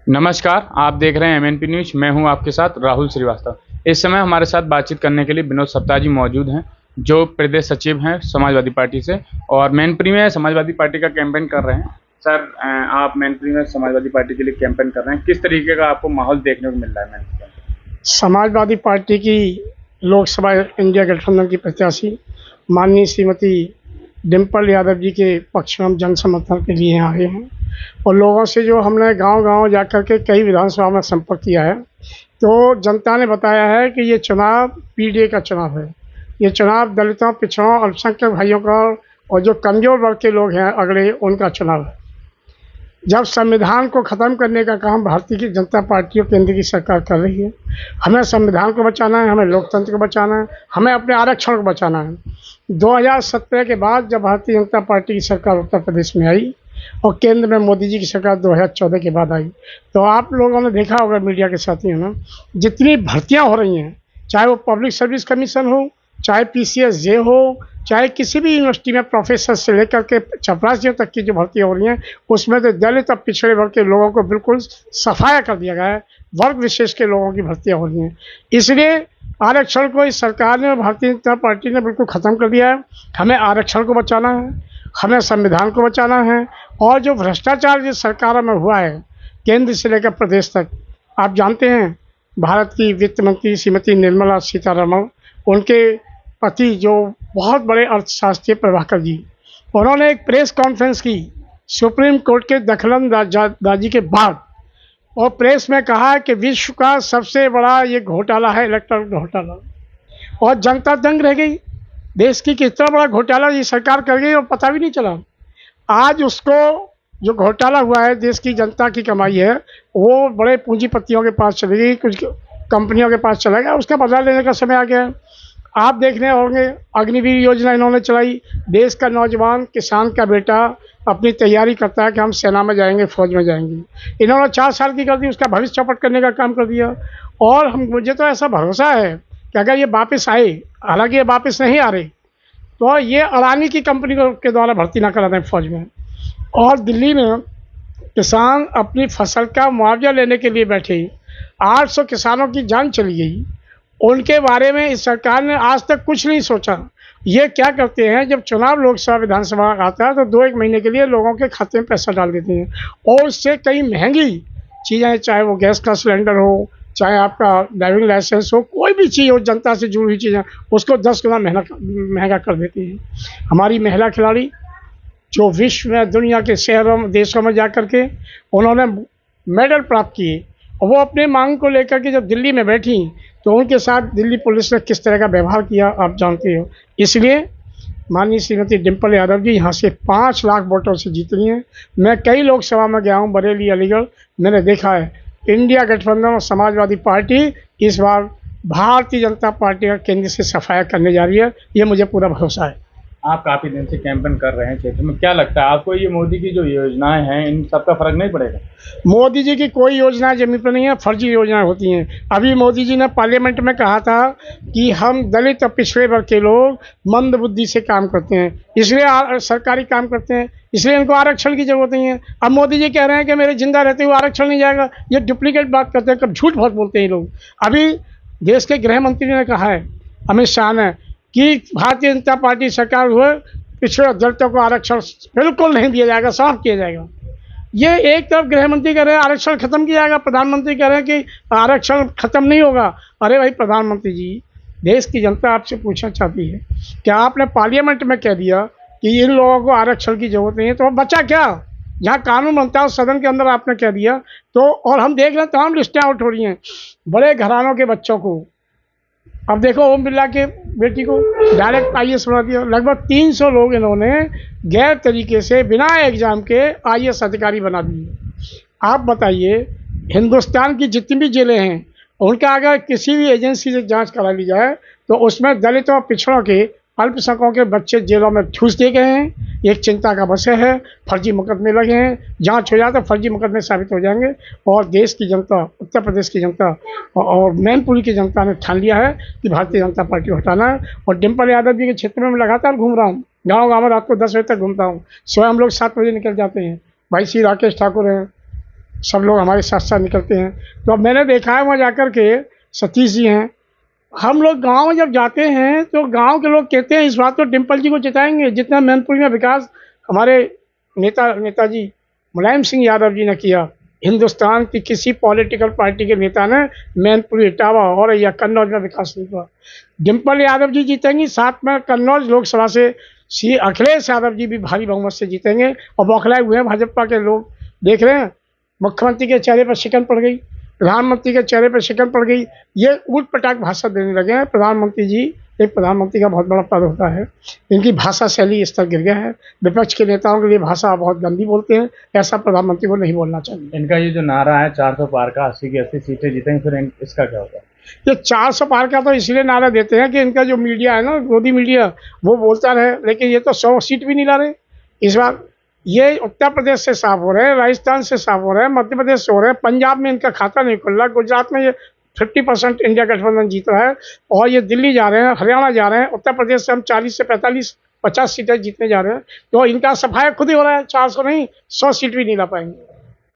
नमस्कार, आप देख रहे हैं एमएनपी न्यूज़। मैं हूं आपके साथ राहुल श्रीवास्तव। इस समय हमारे साथ बातचीत करने के लिए विनोद सप्ताह जी मौजूद हैं, जो प्रदेश सचिव हैं समाजवादी पार्टी से और मैनपुरी में समाजवादी पार्टी का कैंपेन कर रहे हैं। सर, आप मैनपुरी में समाजवादी पार्टी के लिए कैंपेन कर रहे हैं, किस तरीके का आपको माहौल देखने को मिल रहा है मैनपुरी में? समाजवादी पार्टी की लोकसभा इंडिया गठबंधन की प्रत्याशी माननीय श्रीमती डिम्पल यादव जी के पक्ष में हम जन समर्थन के लिए यहाँ आए हैं और लोगों से जो हमने गांव-गांव जाकर के कई विधानसभा में संपर्क किया है, तो जनता ने बताया है कि ये चुनाव पीडीए का चुनाव है। ये चुनाव दलितों, पिछड़ों, अल्पसंख्यक भाइयों का और जो कमज़ोर वर्ग के लोग हैं अगड़े, उनका चुनाव है। जब संविधान को ख़त्म करने का काम भारतीय जनता पार्टी और केंद्र की सरकार कर रही है, हमें संविधान को बचाना है, हमें लोकतंत्र को बचाना है, हमें अपने आरक्षण को बचाना है। 2017 के बाद जब भारतीय जनता पार्टी की सरकार उत्तर प्रदेश में आई और केंद्र में मोदी जी की सरकार 2014 के बाद आई, तो आप लोगों ने देखा होगा, मीडिया के साथियों ने, जितनी भर्तियाँ हो रही हैं, चाहे वो पब्लिक सर्विस कमीशन हो, चाहे पीसीएस जे हो, चाहे किसी भी यूनिवर्सिटी में प्रोफेसर से लेकर के चपरासियों तक की जो भर्तियाँ हो रही हैं, उसमें तो दलित और पिछड़े वर्ग के लोगों को बिल्कुल सफाया कर दिया गया है। वर्ग विशेष के लोगों की भर्तियाँ हो रही हैं। इसलिए आरक्षण को इस सरकार ने, भारतीय जनता पार्टी ने बिल्कुल ख़त्म कर दिया है। हमें आरक्षण को बचाना है, हमें संविधान को बचाना है और जो भ्रष्टाचार जिस सरकारों में हुआ है, केंद्र से लेकर प्रदेश तक, आप जानते हैं भारत की वित्त मंत्री श्रीमती निर्मला सीतारमण, उनके पति जो बहुत बड़े अर्थशास्त्री प्रभाकर जी, उन्होंने एक प्रेस कॉन्फ्रेंस की सुप्रीम कोर्ट के दखलंदाजी के बाद और प्रेस में कहा कि विश्व का सबसे बड़ा ये घोटाला है इलेक्ट्रल घोटाला, और जनता दंग रह गई। देश की कितना बड़ा घोटाला ये सरकार कर गई और पता भी नहीं चला। आज उसको जो घोटाला हुआ है, देश की जनता की कमाई है, वो बड़े पूंजीपतियों के पास चली गई, कुछ कंपनियों के पास चला गया, उसका बदला लेने का समय आ गया है। आप देख रहे होंगे अग्निवीर योजना इन्होंने चलाई। देश का नौजवान किसान का बेटा अपनी तैयारी करता है कि हम सेना में जाएंगे, फौज में जाएंगे, इन्होंने 4 साल की कर दी, उसका भविष्य चौपट करने का काम कर दिया। और मुझे तो ऐसा भरोसा है कि अगर ये वापस आए, हालांकि ये वापस नहीं आ रही, तो ये अडानी की कंपनी के द्वारा भर्ती ना करा दें फौज में। और दिल्ली में किसान अपनी फसल का मुआवजा लेने के लिए बैठे, 800 किसानों की जान चली गई। उनके बारे में इस सरकार ने आज तक कुछ नहीं सोचा। ये क्या करते हैं, जब चुनाव लोकसभा विधानसभा आता है तो 2-1 महीने के लिए लोगों के खाते में पैसा डाल देते हैं और उससे कई महंगी चीज़ें, चाहे वो गैस का सिलेंडर हो, चाहे आपका ड्राइविंग लाइसेंस हो, कोई भी चीज़ हो जनता से जुड़ी हुई चीज़ें, उसको 10 गुना महंगा कर देती हैं। हमारी महिला खिलाड़ी जो विश्व में, दुनिया के शहरों में, देशों में जा कर के उन्होंने मेडल प्राप्त किए, और वो अपने मांग को लेकर के जब दिल्ली में बैठी तो उनके साथ दिल्ली पुलिस ने किस तरह का व्यवहार किया आप जानते हो। इसलिए माननीय श्रीमती डिम्पल यादव जी यहाँ से 5 लाख वोटों से जीत रही हैं। मैं कई लोकसभा में गया हूँ, बरेली, अलीगढ़, मैंने देखा है इंडिया गठबंधन और समाजवादी पार्टी इस बार भारतीय जनता पार्टी का केंद्र से सफाया करने जा रही है, ये मुझे पूरा भरोसा है। आप काफ़ी दिन से कैंपेन कर रहे हैं क्षेत्र में, क्या लगता है आपको ये मोदी की जो योजनाएं हैं, इन सब का फर्क नहीं पड़ेगा? मोदी जी की कोई योजनाएं जमीन पर नहीं है, फर्जी योजनाएं होती हैं। अभी मोदी जी ने पार्लियामेंट में कहा था कि हम दलित और पिछड़े वर्ग के लोग मंद बुद्धि से काम करते हैं, इसलिए सरकारी काम करते हैं, इसलिए इनको आरक्षण की जरूरत नहीं है। अब मोदी जी कह रहे हैं कि मेरे जिंदा रहते हुए आरक्षण नहीं जाएगा। ये डुप्लीकेट बात करते हैं, कब झूठ बहुत बोलते हैं ये लोग। अभी देश के गृह मंत्री ने कहा है, अमित शाह ने, कि भारतीय जनता पार्टी सरकार हुए पिछड़े दलितों को आरक्षण बिल्कुल नहीं दिया जाएगा, साफ किया जाएगा। ये एक तरफ गृह मंत्री कह रहे हैं आरक्षण खत्म किया जाएगा, प्रधानमंत्री कह रहे हैं कि आरक्षण खत्म नहीं होगा। अरे भाई प्रधानमंत्री जी, देश की जनता आपसे पूछना चाहती है कि आपने पार्लियामेंट में कह दिया कि इन लोगों को आरक्षण की जरूरत नहीं है, तो बचा क्या? जहाँ कानून बनता है सदन के अंदर आपने कह दिया, तो और हम देख रहे हैं तमाम लिस्टें आउट हो रही हैं बड़े घरानों के बच्चों को। अब देखो ओम बिरला के बेटी को डायरेक्ट आईएएस बना दिया। लगभग 300 लोग इन्होंने गैर तरीके से बिना एग्जाम के आईएएस अधिकारी बना दिए। आप बताइए, हिंदुस्तान की जितनी भी जेलें हैं उनका अगर किसी भी एजेंसी से जांच करा ली जाए तो उसमें दलितों और पिछड़ों के, अल्पसंख्यकों के बच्चे जेलों में ठूस दिए गए हैं। एक चिंता का विषय है, फर्जी मुकदमे लगे हैं, जांच हो जाए तो फर्जी मुकदमे साबित हो जाएंगे। और देश की जनता, उत्तर प्रदेश की जनता और मैनपुरी की जनता ने ठान लिया है कि भारतीय जनता पार्टी को हटाना है। और डिम्पल यादव जी के क्षेत्र में मैं लगातार घूम रहा हूँ, गाँव में रात को 10 बजे तक घूमता हूँ, सुबह हम लोग 7 बजे निकल जाते हैं। भाई श्री राकेश ठाकुर हैं, सब लोग हमारे साथ साथ निकलते हैं। तो अब मैंने देखा है वहाँ जाकर के, सतीश जी हैं, हम लोग गांव में जब जाते हैं तो गांव के लोग कहते हैं इस बात तो डिम्पल जी को जिताएंगे, जितना मैनपुरी में विकास हमारे नेताजी मुलायम सिंह यादव जी ने किया। हिंदुस्तान की किसी पॉलिटिकल पार्टी के नेता ने मैनपुरी, इटावा और या कन्नौज में विकास नहीं हुआ। डिम्पल यादव जी जीतेंगी, साथ में कन्नौज लोकसभा से श्री अखिलेश यादव जी भी भारी बहुमत से जीतेंगे। और बौखलाए हुए हैं भाजपा के लोग, देख रहे हैं मुख्यमंत्री के चेहरे पर शिकन पड़ गई, प्रधानमंत्री के चेहरे पर शिकन पड़ गई। ये उठ पटाख भाषा देने लगे हैं। प्रधानमंत्री जी, एक प्रधानमंत्री का बहुत बड़ा पद होता है, इनकी भाषा शैली स्तर गिर गया है। विपक्ष के नेताओं के लिए भाषा बहुत गंदी बोलते हैं, ऐसा प्रधानमंत्री को नहीं बोलना चाहिए। इनका ये जो नारा है 400 पार का, 80 की 80 सीटें जीतेंगे, फिर इसका क्या होगा? ये 400 पार का तो इसलिए नारा देते हैं कि इनका जो मीडिया है ना, गोदी मीडिया, वो बोलता रहे, लेकिन ये तो 100 सीट भी नहीं ला रहे इस बार। ये उत्तर प्रदेश से साफ हो रहे हैं, राजस्थान से साफ हो रहे हैं, मध्य प्रदेश से हो रहे हैं, पंजाब में इनका खाता नहीं खुल रहा, गुजरात में ये 50% इंडिया गठबंधन जीत रहा है, और ये दिल्ली जा रहे हैं, हरियाणा जा रहे हैं, उत्तर प्रदेश से हम 40 से 45-50 सीटें जीतने जा रहे हैं। तो इनका सफाया खुद ही हो रहा है, 400 नहीं 100 सीट भी नहीं ला पाएंगे।